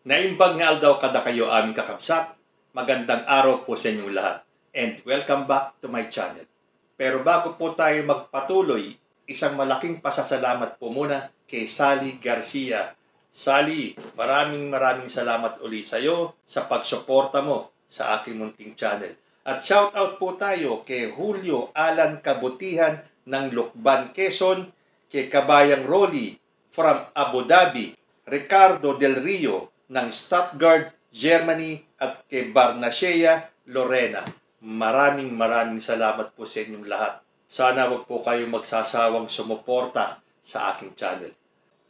Naimbag nga aldaw kada kayo aming kakabsat. Magandang araw po sa inyong lahat. And welcome back to my channel. Pero bago po tayo magpatuloy, isang malaking pasasalamat po muna kay Sally Garcia. Sally, maraming salamat uli sa iyo sa pagsuporta mo sa aking munting channel. At shoutout po tayo kay Julio Alan Kabutihan ng Lucban, Quezon, kay Kabayang Rolly from Abu Dhabi, Ricardo Del Rio ng Stuttgart, Germany, at kay Barnacea Lorena. Maraming salamat po sa inyong lahat. Sana wag po kayong magsasawang sumuporta sa aking channel.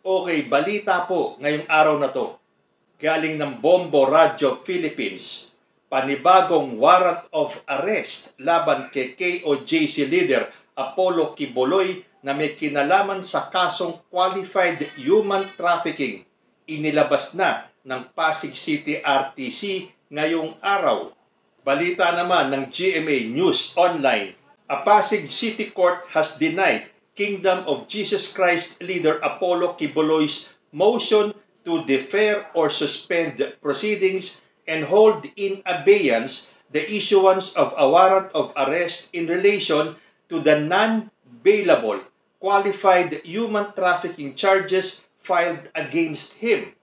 Okay, balita po ngayong araw na to. Galing ng Bombo Radio Philippines, panibagong warrant of arrest laban kay KOJC leader Apollo Quiboloy na may kinalaman sa kasong qualified human trafficking. Inilabas na ng Pasig City RTC ngayong araw. Balita naman ng GMA News Online, a Pasig City Court has denied Kingdom of Jesus Christ leader Apollo Quiboloy's motion to defer or suspend proceedings and hold in abeyance the issuance of a warrant of arrest in relation to the non-bailable qualified human trafficking charges filed against him.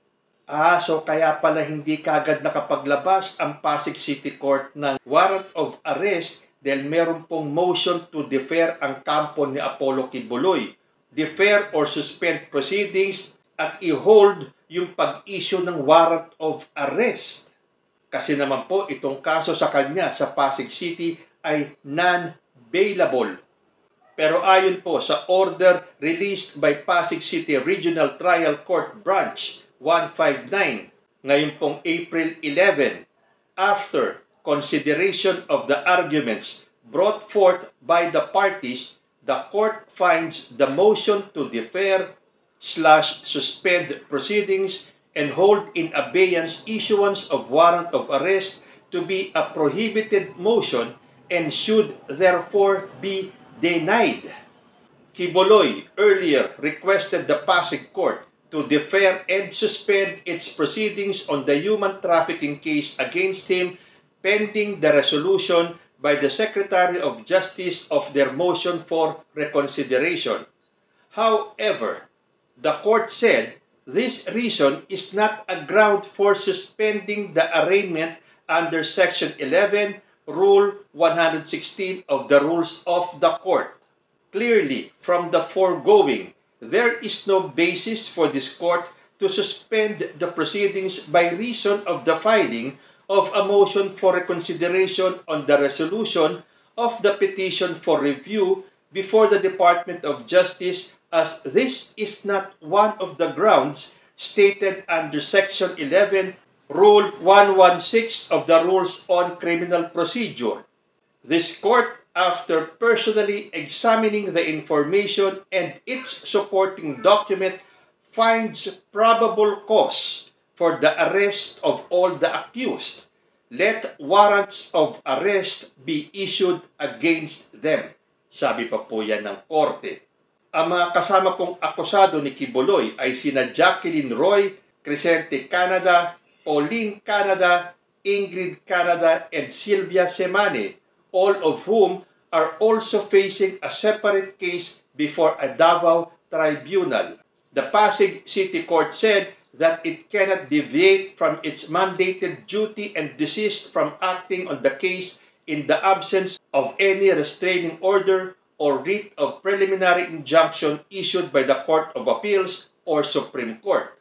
So kaya pala hindi kagad nakapaglabas ang Pasig City Court ng warrant of arrest dahil meron pong motion to defer ang kampo ni Apollo Quiboloy. Defer or suspend proceedings at i-hold yung pag-issue ng warrant of arrest. Kasi naman po itong kaso sa kanya sa Pasig City ay non-bailable. Pero ayon po sa order released by Pasig City Regional Trial Court Branch 159 ngayon pong April 11, after consideration of the arguments brought forth by the parties, the court finds the motion to defer/suspend proceedings and hold in abeyance issuance of warrant of arrest to be a prohibited motion and should therefore be denied. Quiboloy earlier requested the Pasig Court to defer and suspend its proceedings on the human trafficking case against him pending the resolution by the Secretary of Justice of their motion for reconsideration. However, the court said this reason is not a ground for suspending the arraignment under Section 11, Rule 116 of the Rules of the Court. Clearly, from the foregoing, there is no basis for this court to suspend the proceedings by reason of the filing of a motion for reconsideration on the resolution of the petition for review before the Department of Justice, as this is not one of the grounds stated under Section 11, Rule 116 of the Rules on Criminal Procedure. This court, after personally examining the information and its supporting document, finds probable cause for the arrest of all the accused. Let warrants of arrest be issued against them. Sabi pa po yan ng korte. Ang mga kasama pong akusado ni Quiboloy ay sina Jacqueline Roy, Crescente Canada, Pauline Canada, Ingrid Canada, and Sylvia Semane, all of whom are also facing a separate case before a Davao tribunal. The Pasig City Court said that it cannot deviate from its mandated duty and desist from acting on the case in the absence of any restraining order or writ of preliminary injunction issued by the Court of Appeals or Supreme Court.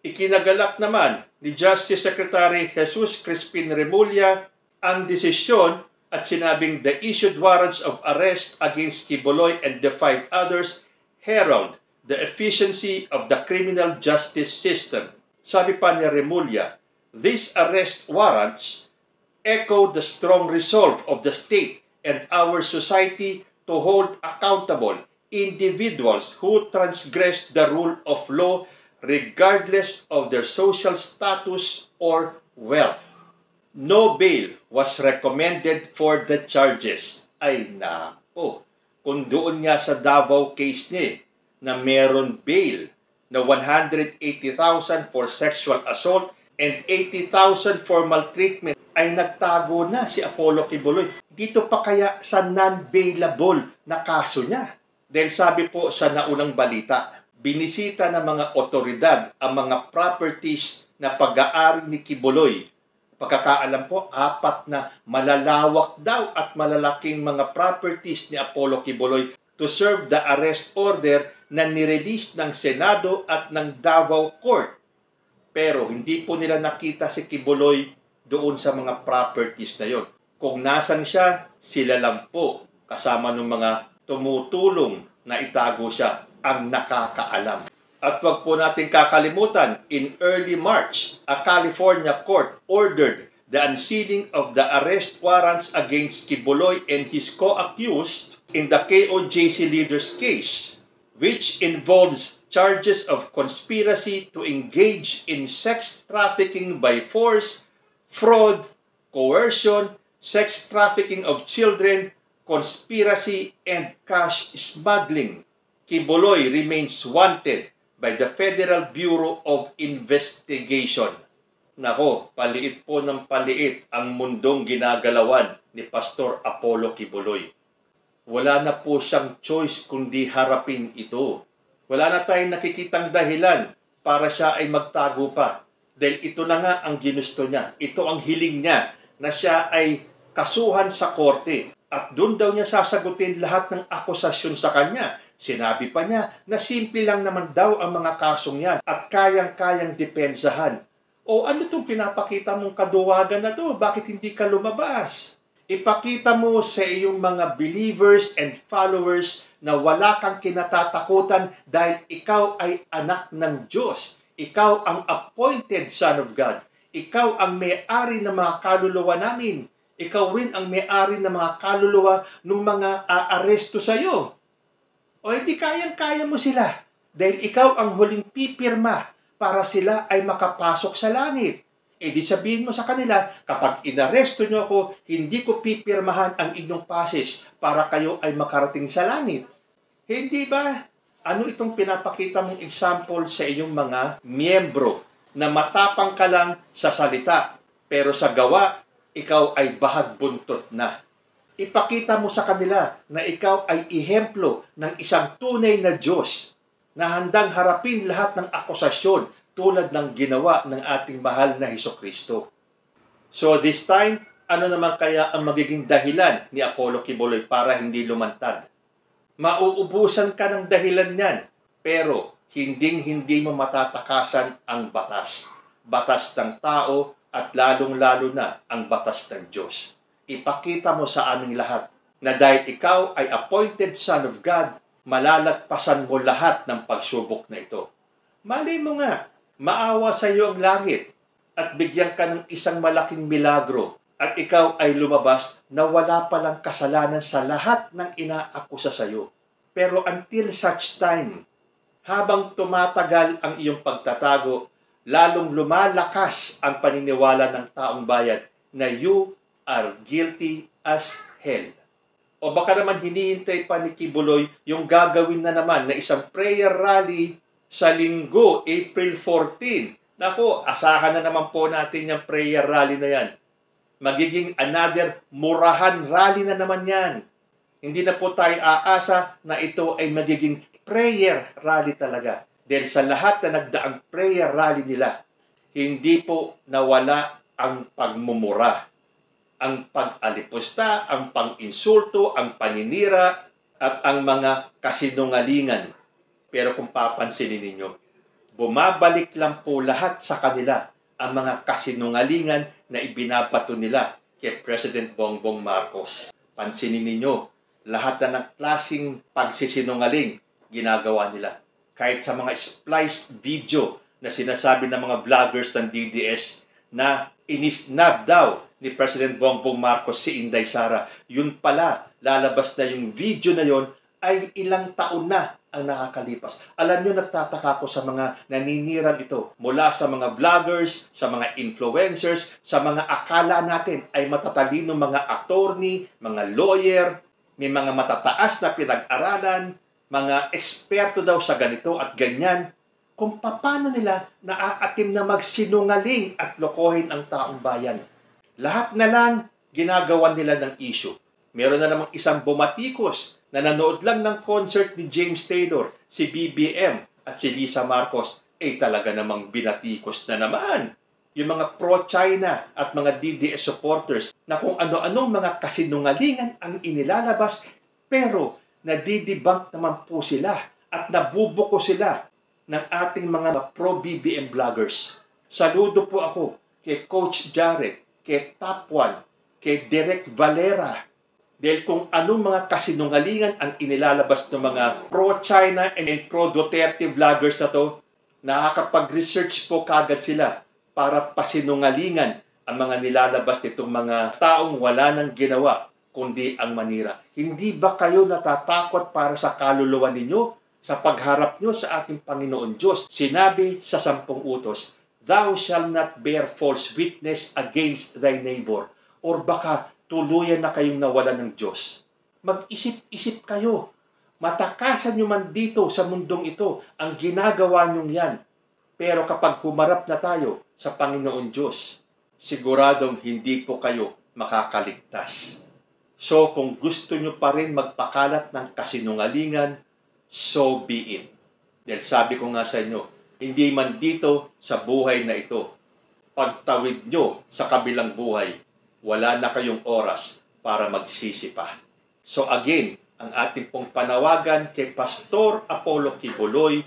Ikinagalak naman ni Justice Secretary Jesus Crispin Remulla ang desisyon at sinabing the issued warrants of arrest against Quiboloy and the 5 others herald the efficiency of the criminal justice system. Sabi pa ni Remulla, these arrest warrants echo the strong resolve of the state and our society to hold accountable individuals who transgress the rule of law regardless of their social status or wealth. No bail was recommended for the charges. Ay nako, kung doon nga sa Davao case niya na meron bail na 180,000 for sexual assault and 80,000 for maltreatment ay nagtago na si Apollo Quiboloy. Dito pa kaya sa non-bailable na kaso niya? Dahil sabi po sa naunang balita, binisita ng mga otoridad ang mga properties na pag-aari ni Quiboloy. Pagkakaalam po, 4 na malalawak daw at malalaking mga properties ni Apollo Quiboloy to serve the arrest order na nirelease ng Senado at ng Davao Court. Pero hindi po nila nakita si Quiboloy doon sa mga properties na yon. Kung nasan siya, sila lang po kasama ng mga tumutulong na itago siya ang nakakaalam. At wag po natin kakalimutan, in early March, a California court ordered the unsealing of the arrest warrants against Quiboloy and his co-accused in the KOJC leaders case, which involves charges of conspiracy to engage in sex trafficking by force, fraud, coercion, sex trafficking of children, conspiracy, and cash smuggling. Quiboloy remains wanted by the Federal Bureau of Investigation. Nako, paliit po ng paliit ang mundong ginagalawan ni Pastor Apollo Quiboloy. Wala na po siyang choice kundi harapin ito. Wala na tayong nakikitang dahilan para siya ay magtago pa. Dahil ito na nga ang ginusto niya. Ito ang hiling niya na siya ay kasuhan sa korte. At doon daw niya sasagutin lahat ng akusasyon sa kanya. Sinabi pa niya na simple lang naman daw ang mga kasong yan at kayang-kayang depensahan. O ano itong pinapakita mong kaduwagan na to? Bakit hindi ka lumabas? Ipakita mo sa iyong mga believers and followers na wala kang kinatatakutan dahil ikaw ay anak ng Diyos. Ikaw ang appointed Son of God. Ikaw ang may-ari ng mga kaluluwa namin. Ikaw rin ang may-ari ng mga kaluluwa ng mga aaresto sa iyo. O hindi kayang-kaya mo sila dahil ikaw ang huling pipirma para sila ay makapasok sa langit. E di sabihin mo sa kanila, kapag inaresto nyo ako, hindi ko pipirmahan ang inyong pases para kayo ay makarating sa langit. Hindi ba? Ano itong pinapakita mong example sa inyong mga miyembro na matapang ka lang sa salita, pero sa gawa, ikaw ay bahag buntot na. Ipakita mo sa kanila na ikaw ay ihemplo ng isang tunay na Diyos na handang harapin lahat ng akusasyon tulad ng ginawa ng ating mahal na Hesukristo. So this time, ano naman kaya ang magiging dahilan ni Apollo Quiboloy para hindi lumantad? Mauubusan ka ng dahilan niyan, pero hinding-hindi mo matatakasan ang batas. Batas ng tao at lalong-lalo na ang batas ng Diyos. Ipakita mo sa aming lahat na dahil ikaw ay appointed Son of God, malalagpasan mo lahat ng pagsubok na ito. Malay mo nga, maawa sa iyo ang langit at bigyan ka ng isang malaking milagro at ikaw ay lumabas na wala palang kasalanan sa lahat ng inaakusa sa iyo. Pero until such time, habang tumatagal ang iyong pagtatago, lalong lumalakas ang paniniwala ng taong bayan na you are guilty as hell. O baka naman hinihintay pa ni Quiboloy yung gagawin na naman na isang prayer rally sa linggo, April 14. Nako, asahan na naman po natin yung prayer rally na yan. Magiging another murahan rally na naman yan. Hindi na po tayo aasa na ito ay magiging prayer rally talaga. Dahil sa lahat na nagdaang prayer rally nila, hindi po nawala ang pagmumura, ang pag-alipusta, ang pang-insulto, ang paninira, at ang mga kasinungalingan. Pero kung papansinin ninyo, bumabalik lang po lahat sa kanila ang mga kasinungalingan na ibinabato nila kay President Bongbong Marcos. Pansinin ninyo, lahat na ng klaseng pagsisinungaling ginagawa nila. Kahit sa mga spliced video na sinasabi ng mga vloggers ng DDS na inisnab daw ni President Bongbong Marcos si Inday Sara. Yun pala, lalabas na yung video na yon ay ilang taon na ang nakakalipas. Alam nyo, nagtataka ko sa mga naninirang ito. Mula sa mga vloggers, sa mga influencers, sa mga akala natin ay matatalino mga attorney, mga lawyer, may mga matataas na pinag-aralan, mga eksperto daw sa ganito at ganyan. kung paano nila naaatim na magsinungaling at lokohin ang taong bayan. Lahat na lang ginagawan nila ng issue. Meron na namang isang bumatikos na nanood lang ng concert ni James Taylor, si BBM at si Lisa Marcos, talaga namang binatikos na naman yung mga pro-China at mga DDS supporters na kung ano-anong mga kasinungalingan ang inilalabas, pero nadidebunk naman po sila at nabubuko sila ng ating mga pro-BBM vloggers. Saludo po ako kay Coach Jared, kay Top One, kay Direk Valera. Dahil kung anong mga kasinungalingan ang inilalabas ng mga pro-China and pro-Duterte vloggers na to, nakakapag-research po kagad sila para pasinungalingan ang mga nilalabas nitong mga taong wala nang ginawa kundi ang manira. Hindi ba kayo natatakot para sa kaluluwa ninyo sa pagharap nyo sa ating Panginoon Diyos? Sinabi sa 10 utos, "Thou shalt not bear false witness against thy neighbor." Or baka tuluyan na kayong nawalan ng Diyos. Mag-isip-isip kayo. Matakasan nyo man dito sa mundong ito ang ginagawa nyong yan. Pero kapag humarap na tayo sa Panginoon Diyos, siguradong hindi po kayo makakaligtas. So kung gusto nyo pa rin magpakalat ng kasinungalingan, so be it. Dahil sabi ko nga sa inyo, hindi man dito sa buhay na ito, pagtawid nyo sa kabilang buhay, wala na kayong oras para magsisi pa. So again, ang ating pong panawagan kay Pastor Apollo Kibuloy,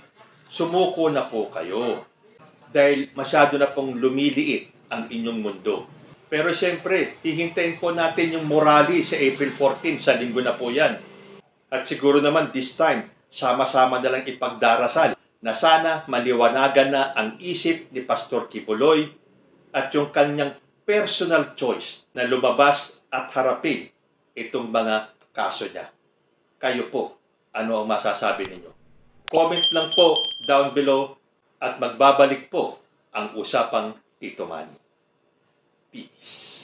sumuko na po kayo. Dahil masyado na pong lumiliit ang inyong mundo. Pero siyempre, hihintayin po natin yung morali sa April 14, sa linggo na po yan. At siguro naman this time, sama-sama na lang ipagdarasal na sana maliwanagan na ang isip ni Pastor Kibuloy at yung kanyang personal choice na lumabas at harapin itong mga kaso niya. Kayo po, ano ang masasabi ninyo? Comment lang po down below at magbabalik po ang usapang Tito Manny. Peace.